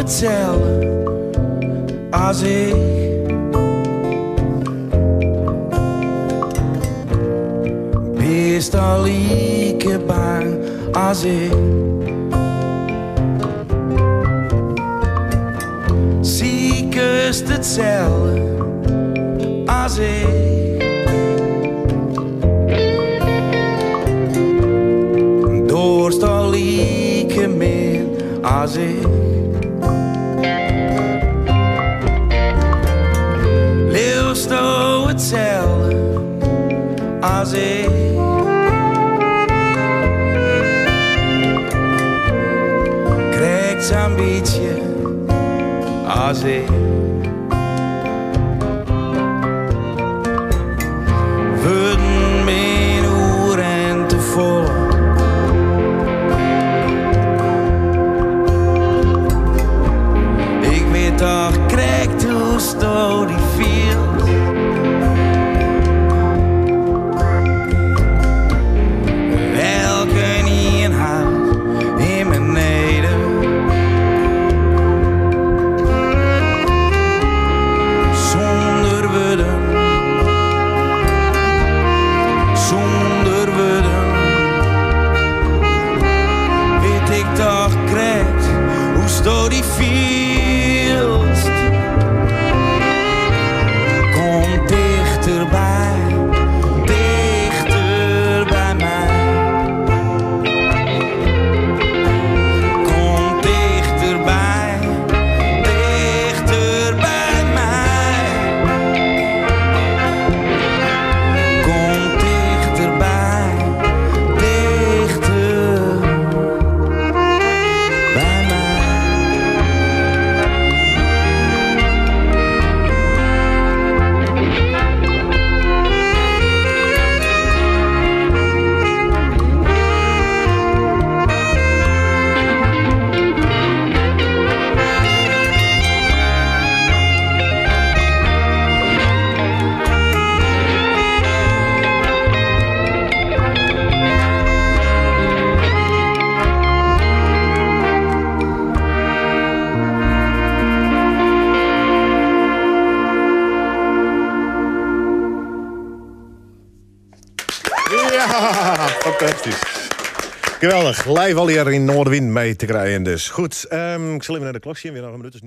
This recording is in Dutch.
hetzelfde als ik. Best al lieke bang als ik. Ziekest hetzelfde als ik. Dorst al lieke min als ik. Leefst al hetzelfde als ik. Krijgt zo'n beetje als ik. Worden mijn oren te vol. Ik weet toch, krijgt hoe sto die viel. Welke niet houdt in beneden. Zonder woorden, zonder woorden, weet ik toch krijgt hoe sto die vielst. Kom dichterbij, dichter bij mij. Kom dichterbij, dichter bij mij. Kom dichterbij, dichter bij mij. Ja, fantastisch. Geweldig. Live al hier in Noordwind mee te krijgen dus. Goed, ik zal even naar de klok zien. Weer nog een minuut.